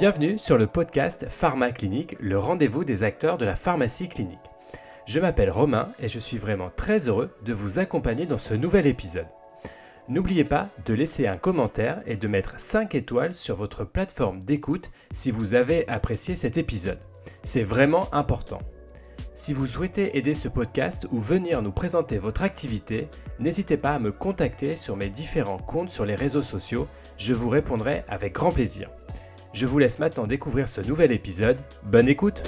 Bienvenue sur le podcast Pharma Clinique, le rendez-vous des acteurs de la pharmacie clinique. Je m'appelle Romain et je suis vraiment très heureux de vous accompagner dans ce nouvel épisode. N'oubliez pas de laisser un commentaire et de mettre 5 étoiles sur votre plateforme d'écoute si vous avez apprécié cet épisode. C'est vraiment important. Si vous souhaitez aider ce podcast ou venir nous présenter votre activité, n'hésitez pas à me contacter sur mes différents comptes sur les réseaux sociaux, je vous répondrai avec grand plaisir. Je vous laisse maintenant découvrir ce nouvel épisode. Bonne écoute!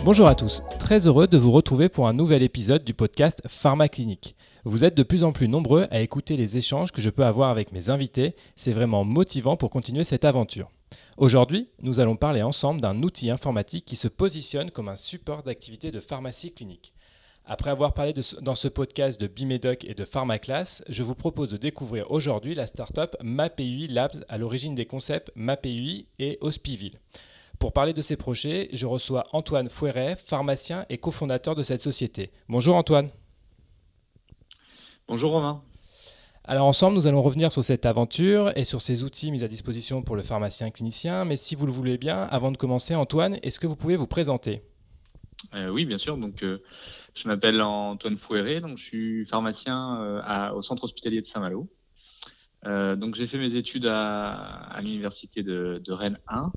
Bonjour à tous, très heureux de vous retrouver pour un nouvel épisode du podcast Pharma Clinique. Vous êtes de plus en plus nombreux à écouter les échanges que je peux avoir avec mes invités, c'est vraiment motivant pour continuer cette aventure. Aujourd'hui, nous allons parler ensemble d'un outil informatique qui se positionne comme un support d'activité de pharmacie clinique. Après avoir parlé dans ce podcast de Bimedoc et de PharmaClass, je vous propose de découvrir aujourd'hui la startup MapEUI Labs à l'origine des concepts MapEUI et Hospiville. Pour parler de ces projets, je reçois Antoine Fouéré, pharmacien et cofondateur de cette société. Bonjour Antoine. Bonjour Romain. Alors ensemble, nous allons revenir sur cette aventure et sur ces outils mis à disposition pour le pharmacien clinicien. Mais si vous le voulez bien, avant de commencer, Antoine, est-ce que vous pouvez vous présenter ? Oui, bien sûr. Donc, je m'appelle Antoine Fouéré, donc je suis pharmacien au centre hospitalier de Saint-Malo. Donc, j'ai fait mes études à l'université de Rennes 1,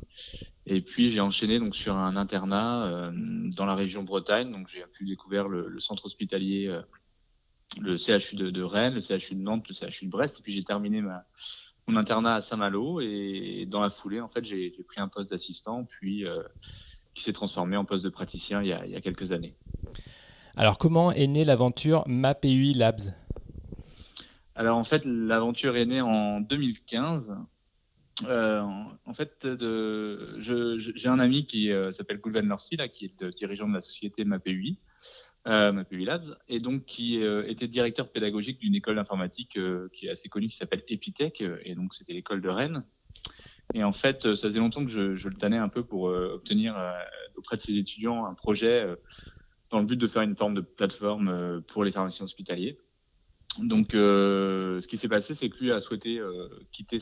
et puis j'ai enchaîné donc sur un internat dans la région Bretagne. Donc, j'ai pu découvrir le centre hospitalier, le CHU de Rennes, le CHU de Nantes, le CHU de Brest, et puis j'ai terminé mon internat à Saint-Malo. Et dans la foulée, en fait, j'ai pris un poste d'assistant, puis qui s'est transformé en poste de praticien il y a quelques années. Alors comment est née l'aventure MapEUI Labs ? Alors en fait, l'aventure est née en 2015. En fait, j'ai un ami qui s'appelle Goulven Lorsi, là, qui est le dirigeant de la société MapEUI, MapEUI Labs, et donc qui était directeur pédagogique d'une école d'informatique qui est assez connue, qui s'appelle Epitech, et donc c'était l'école de Rennes. Et en fait, ça faisait longtemps que je le tannais un peu pour obtenir auprès de ses étudiants un projet dans le but de faire une forme de plateforme pour les pharmaciens hospitaliers. Donc, ce qui s'est passé, c'est que lui a souhaité quitter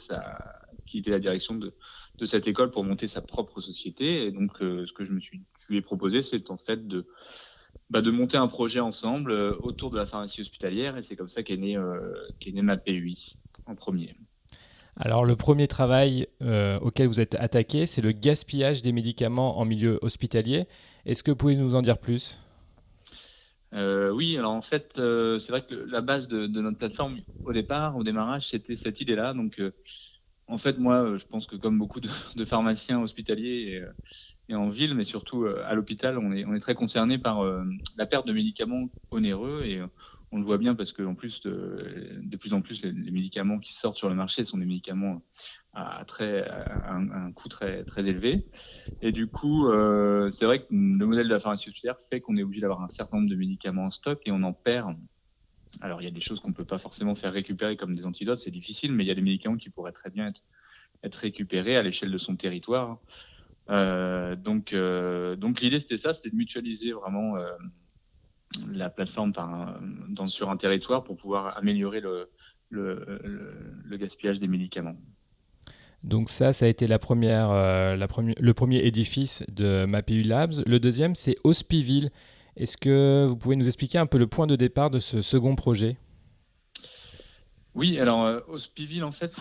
la direction de cette école pour monter sa propre société. Et donc, ce que je lui ai proposé, c'est en fait de monter un projet ensemble autour de la pharmacie hospitalière. Et c'est comme ça qu'est né MapEUI en premier. Alors le premier travail auquel vous êtes attaqué, c'est le gaspillage des médicaments en milieu hospitalier. Est-ce que vous pouvez nous en dire plus ? Oui, alors en fait, c'est vrai que la base de notre plateforme au démarrage, c'était cette idée-là. Donc, en fait, moi, je pense que comme beaucoup de pharmaciens hospitaliers et en ville, mais surtout à l'hôpital, on est très concerné par la perte de médicaments onéreux, et on le voit bien parce que en plus de plus en plus les médicaments qui sortent sur le marché sont des médicaments à un coût très très élevé. Et du coup, c'est vrai que le modèle de la pharmacie hospitalière fait qu'on est obligé d'avoir un certain nombre de médicaments en stock et on en perd. Alors, il y a des choses qu'on ne peut pas forcément faire récupérer comme des antidotes, c'est difficile, mais il y a des médicaments qui pourraient très bien être récupérés à l'échelle de son territoire. Donc l'idée, c'était ça, c'était de mutualiser vraiment la plateforme sur un territoire pour pouvoir améliorer le gaspillage des médicaments. Donc ça a été le premier édifice de MapEUI Labs. Le deuxième, c'est Hospiville. Est-ce que vous pouvez nous expliquer un peu le point de départ de ce second projet ? Oui, alors Hospiville, en fait,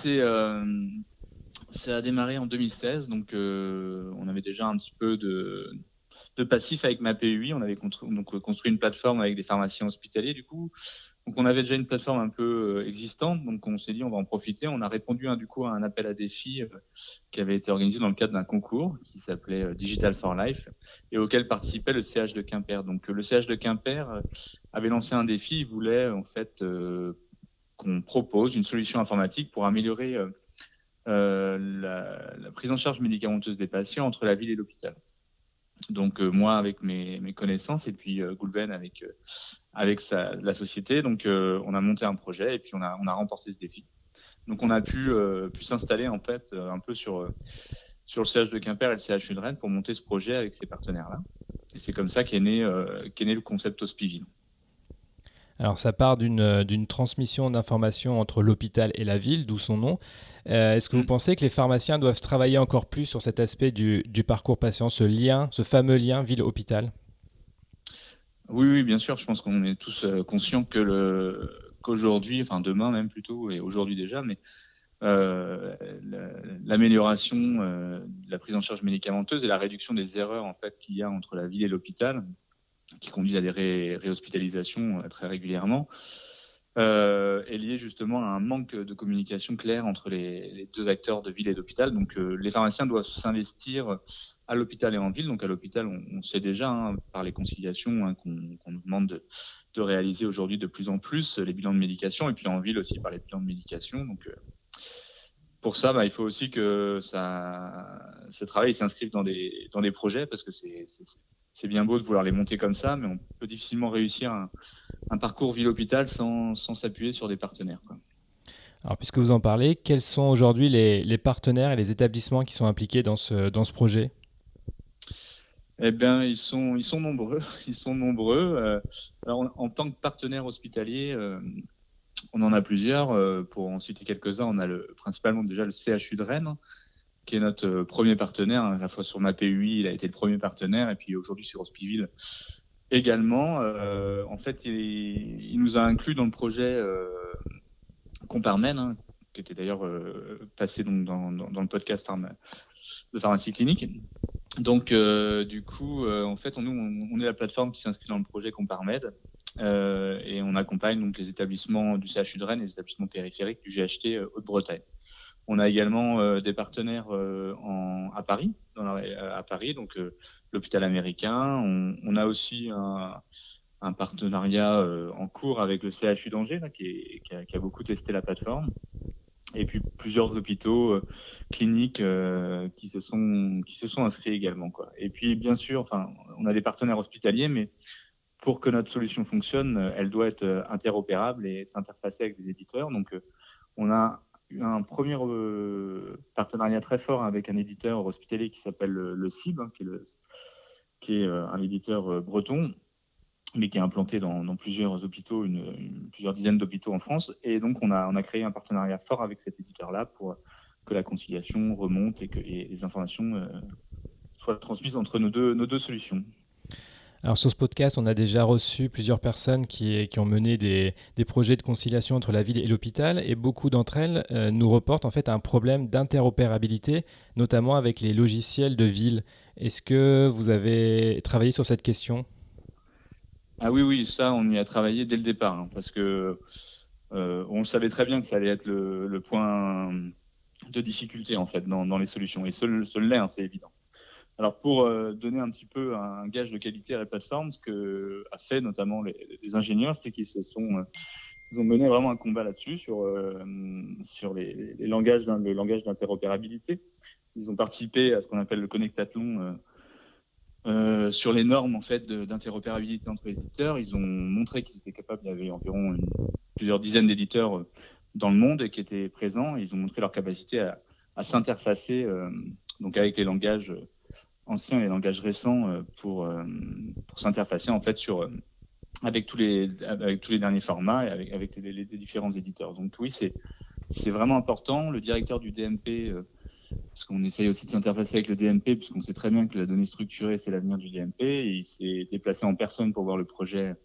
ça a démarré en 2016. Donc on avait déjà un petit peu de passif avec MapEUI. On avait construit une plateforme avec des pharmaciens hospitaliers, du coup. Donc, on avait déjà une plateforme un peu existante, donc on s'est dit on va en profiter. On a répondu du coup à un appel à défi qui avait été organisé dans le cadre d'un concours qui s'appelait Digital for Life et auquel participait le CH de Quimper. Donc, le CH de Quimper avait lancé un défi. Il voulait en fait qu'on propose une solution informatique pour améliorer la prise en charge médicamenteuse des patients entre la ville et l'hôpital. Donc, moi avec mes connaissances et puis Goulven avec la société. Donc, on a monté un projet et puis on a remporté ce défi. Donc, on a pu s'installer en fait un peu sur le CH de Quimper et le CHU de Rennes pour monter ce projet avec ces partenaires-là. Et c'est comme ça qu'est né le concept Hospiville. Alors ça part d'une transmission d'informations entre l'hôpital et la ville, d'où son nom. Est-ce que vous Mm. pensez que les pharmaciens doivent travailler encore plus sur cet aspect du parcours patient, ce lien, ce fameux lien ville-hôpital? Oui, oui, bien sûr. Je pense qu'on est tous conscients qu'aujourd'hui, enfin demain même plutôt, et aujourd'hui déjà, mais l'amélioration de la prise en charge médicamenteuse et la réduction des erreurs en fait qu'il y a entre la ville et l'hôpital, qui conduisent à des réhospitalisations très régulièrement, est liée justement à un manque de communication claire entre les deux acteurs de ville et d'hôpital. Donc les pharmaciens doivent s'investir à l'hôpital et en ville. Donc à l'hôpital, on sait déjà par les conciliations qu'on nous demande de réaliser aujourd'hui de plus en plus les bilans de médication, et puis en ville aussi par les bilans de médication. Donc pour ça, il faut aussi que ce travail s'inscrive dans des projets, parce que c'est bien beau de vouloir les monter comme ça, mais on peut difficilement réussir un parcours ville-hôpital sans s'appuyer sur des partenaires, quoi. Alors puisque vous en parlez, quels sont aujourd'hui les partenaires et les établissements qui sont impliqués dans ce projet? Eh bien, ils sont nombreux. Ils sont nombreux. Alors, en tant que partenaire hospitalier, on en a plusieurs. Pour en citer quelques-uns, on a principalement déjà le CHU de Rennes, qui est notre premier partenaire. À la fois sur ma PUI, il a été le premier partenaire, et puis aujourd'hui sur Hospiville également. En fait, il nous a inclus dans le projet Comparmen, qui était d'ailleurs passé donc dans le podcast de pharmacie clinique. Donc, du coup, en fait, on est la plateforme qui s'inscrit dans le projet Comparmed, et on accompagne donc les établissements du CHU de Rennes et les établissements périphériques du GHT Haute-Bretagne. On a également des partenaires à Paris, à Paris, donc l'hôpital américain. On a aussi un partenariat en cours avec le CHU d'Angers, là, qui a beaucoup testé la plateforme. Et puis plusieurs hôpitaux cliniques qui se sont inscrits également, quoi. Et puis bien sûr, enfin, on a des partenaires hospitaliers, mais pour que notre solution fonctionne, elle doit être interopérable et s'interfacer avec des éditeurs. Donc on a eu un premier partenariat très fort avec un éditeur hospitalier qui s'appelle le CIB, qui est un éditeur breton, mais qui est implanté dans plusieurs hôpitaux, plusieurs dizaines d'hôpitaux en France. Et donc, on a créé un partenariat fort avec cet éditeur-là pour que la conciliation remonte et les informations soient transmises entre nos deux solutions. Alors sur ce podcast, on a déjà reçu plusieurs personnes qui ont mené des projets de conciliation entre la ville et l'hôpital, et beaucoup d'entre elles nous reportent en fait un problème d'interopérabilité, notamment avec les logiciels de ville. Est-ce que vous avez travaillé sur cette question? Ah oui, oui, ça, on y a travaillé dès le départ, parce que on le savait très bien que ça allait être le point de difficulté en fait dans les solutions. Et ce l'est, c'est évident. Alors pour donner un petit peu un gage de qualité à la plateforme, ce que a fait notamment les ingénieurs, c'est ils ont mené vraiment un combat là-dessus sur les langages, le langage d'interopérabilité. Ils ont participé à ce qu'on appelle le connectathlon sur les normes en fait d'interopérabilité entre les éditeurs. Ils ont montré qu'ils étaient capables. Il y avait environ plusieurs dizaines d'éditeurs dans le monde qui étaient présents. Et ils ont montré leur capacité à s'interfacer donc avec les langages anciens et les langages récents pour s'interfacer en fait avec tous les derniers formats et avec les différents éditeurs. Donc oui, c'est vraiment important. Le directeur du DMP, parce qu'on essaye aussi de s'interfacer avec le DMP, puisqu'on sait très bien que la donnée structurée, c'est l'avenir du DMP. Et il s'est déplacé en personne pour voir le projet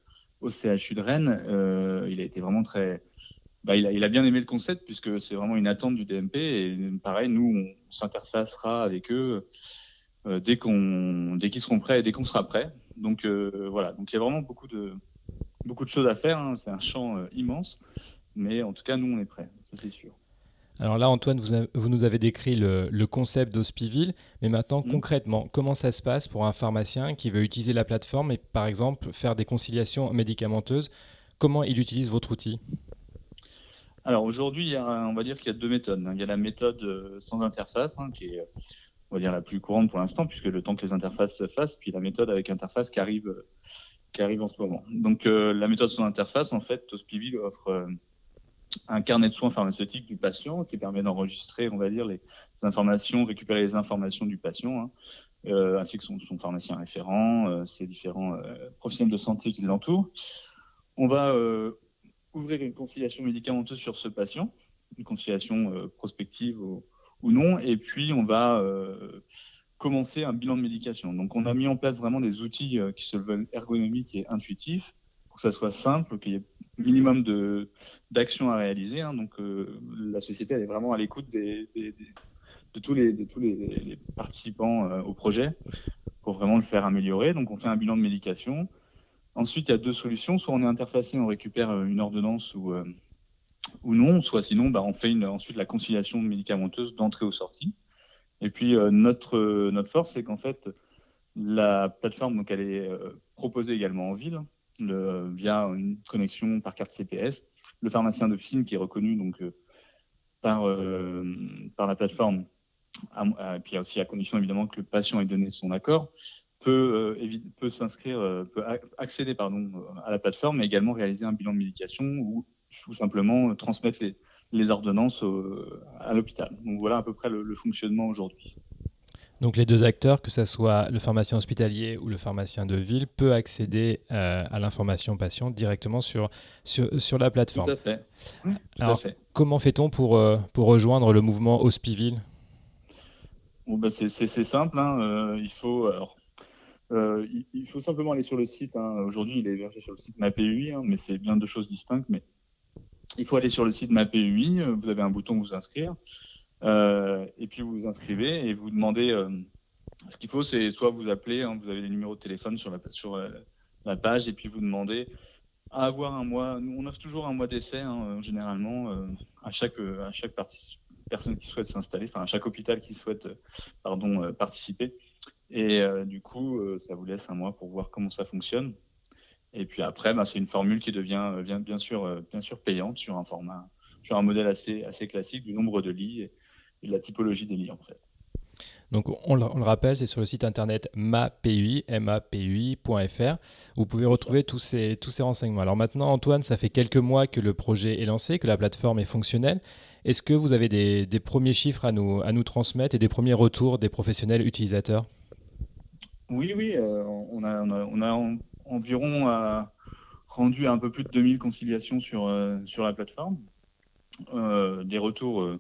au CHU de Rennes. Il a été vraiment il a bien aimé le concept, puisque c'est vraiment une attente du DMP. Et pareil, nous, on s'interfacera avec eux dès qu'ils seront prêts et dès qu'on sera prêt. Donc voilà. Donc il y a vraiment beaucoup de choses à faire. C'est un champ immense, mais en tout cas, nous, on est prêts. Ça, c'est sûr. Alors là, Antoine, vous nous avez décrit le concept d'Hospiville, mais maintenant, Mmh. concrètement, comment ça se passe pour un pharmacien qui veut utiliser la plateforme et, par exemple, faire des conciliations médicamenteuses? Comment il utilise votre outil? Alors aujourd'hui, on va dire qu'il y a deux méthodes. Il y a la méthode sans interface, qui est, on va dire, la plus courante pour l'instant, puisque le temps que les interfaces se fassent, puis la méthode avec interface qui arrive en ce moment. Donc la méthode sans interface, en fait, Hospiville offre un carnet de soins pharmaceutiques du patient qui permet d'enregistrer, on va dire, les informations, récupérer les informations du patient, ainsi que son pharmacien référent, ses différents professionnels de santé qui l'entourent. On va ouvrir une conciliation médicamenteuse sur ce patient, une conciliation prospective ou non, et puis on va commencer un bilan de médication. Donc, on a mis en place vraiment des outils qui se veulent ergonomiques et intuitifs pour que ça soit simple, qu'il y ait minimum d'actions à réaliser. Hein. Donc, la société elle est vraiment à l'écoute de tous les participants au projet pour vraiment le faire améliorer. Donc, on fait un bilan de médication. Ensuite, il y a deux solutions. Soit on est interfacé, on récupère une ordonnance ou non, soit sinon, on fait ensuite la conciliation médicamenteuse d'entrée ou sortie. Et puis, notre force, c'est qu'en fait, la plateforme, donc, elle est proposée également en ville, via une connexion par carte CPS. Le pharmacien d'officine qui est reconnu donc, par la plateforme, puis aussi à condition évidemment que le patient ait donné son accord, peut s'inscrire, accéder à la plateforme, mais également réaliser un bilan de médication ou tout simplement transmettre les ordonnances à l'hôpital. Donc voilà à peu près le fonctionnement aujourd'hui. Donc les deux acteurs, que ce soit le pharmacien hospitalier ou le pharmacien de ville, peut accéder à l'information patient directement sur la plateforme. Tout à fait. Oui, Alors, comment fait-on pour rejoindre le mouvement Hospiville ? Bon, c'est simple. Hein. Il faut simplement aller sur le site. Hein. Aujourd'hui, il est hébergé sur le site MaPUI, hein, mais c'est bien deux choses distinctes. Mais il faut aller sur le site MaPUI. Vous avez un bouton vous inscrire. Et puis vous vous inscrivez et vous demandez. Ce qu'il faut, c'est soit vous appelez, hein, vous avez des numéros de téléphone sur la page, et puis vous demandez à avoir un mois. Nous, on offre toujours un mois d'essai, hein, généralement, à chaque personne qui souhaite s'installer, enfin à chaque hôpital qui souhaite participer. Et du coup, ça vous laisse un mois pour voir comment ça fonctionne. Et puis après, c'est une formule qui devient bien sûr payante sur un modèle assez classique du nombre de lits et de la typologie des lits en fait. Donc on le rappelle, c'est sur le site internet mapui.fr. Vous pouvez retrouver tous ces renseignements. Alors maintenant, Antoine, ça fait quelques mois que le projet est lancé, que la plateforme est fonctionnelle. Est-ce que vous avez des premiers chiffres à nous transmettre et des premiers retours des professionnels utilisateurs ? Oui, on a environ rendu un peu plus de 2000 conciliations sur la plateforme. Des retours,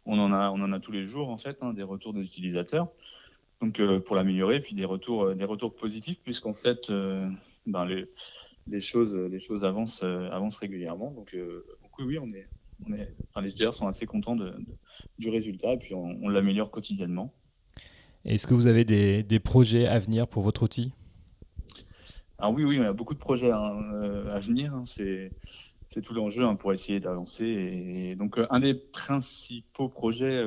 on en a tous les jours en fait, hein, des retours des utilisateurs. Donc pour l'améliorer, puis des retours positifs, puisqu'en fait, les choses avancent régulièrement. Donc oui, les utilisateurs sont assez contents du résultat, et puis on l'améliore quotidiennement. Est-ce que vous avez des projets à venir pour votre outil ? Alors oui, on a beaucoup de projets à venir. Hein. C'est tout l'enjeu pour essayer d'avancer. Et donc, un des principaux projets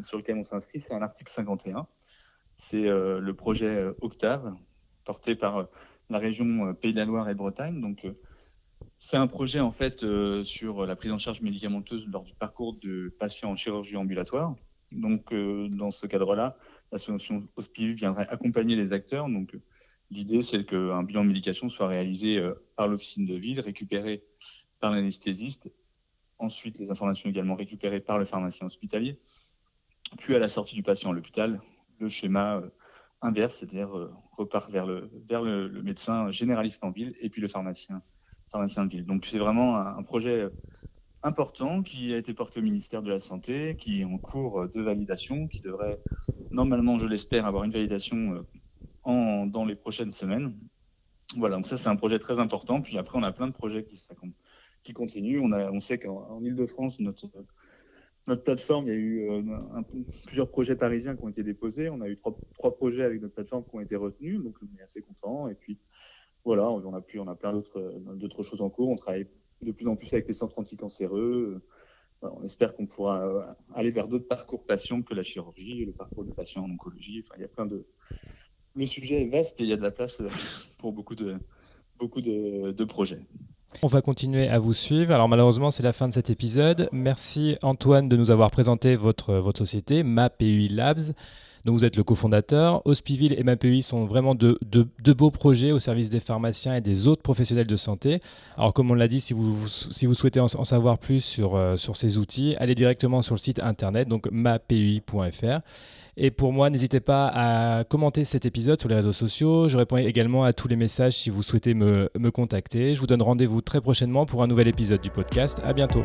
sur lequel on s'inscrit, c'est un article 51. C'est le projet Octave, porté par la région Pays de la Loire et Bretagne. Donc, c'est un projet en fait sur la prise en charge médicamenteuse lors du parcours de patients en chirurgie ambulatoire. Donc, dans ce cadre-là, l'association Hospiville viendrait accompagner les acteurs. Donc, l'idée, c'est qu'un bilan de médication soit réalisé par l'officine de ville, récupéré par l'anesthésiste, ensuite les informations également récupérées par le pharmacien hospitalier, puis à la sortie du patient à l'hôpital, le schéma inverse, c'est-à-dire repart vers le médecin généraliste en ville et puis le pharmacien de ville. Donc c'est vraiment un projet important qui a été porté au ministère de la Santé, qui est en cours de validation, qui devrait normalement, je l'espère, avoir une validation dans les prochaines semaines. Voilà, donc ça c'est un projet très important. Puis après, on a plein de projets qui continuent. On sait qu'en Ile-de-France, notre plateforme, il y a eu plusieurs projets parisiens qui ont été déposés. On a eu trois projets avec notre plateforme qui ont été retenus, donc on est assez content. Et puis voilà, on a plein d'autres choses en cours. On travaille de plus en plus avec les centres anticancéreux. Voilà, on espère qu'on pourra aller vers d'autres parcours patients que la chirurgie, le parcours de patients en oncologie. Enfin, il y a plein de... Le sujet est vaste et il y a de la place pour beaucoup de projets. On va continuer à vous suivre. Alors malheureusement, c'est la fin de cet épisode. Merci Antoine de nous avoir présenté votre société, MaPUI Labs. dont vous êtes le cofondateur. Hospiville et MAPEI sont vraiment de beaux projets au service des pharmaciens et des autres professionnels de santé. Alors comme on l'a dit, si vous souhaitez en savoir plus sur ces outils, allez directement sur le site internet, donc mapei.fr. Et pour moi, n'hésitez pas à commenter cet épisode sur les réseaux sociaux. Je réponds également à tous les messages si vous souhaitez me contacter. Je vous donne rendez-vous très prochainement pour un nouvel épisode du podcast. À bientôt.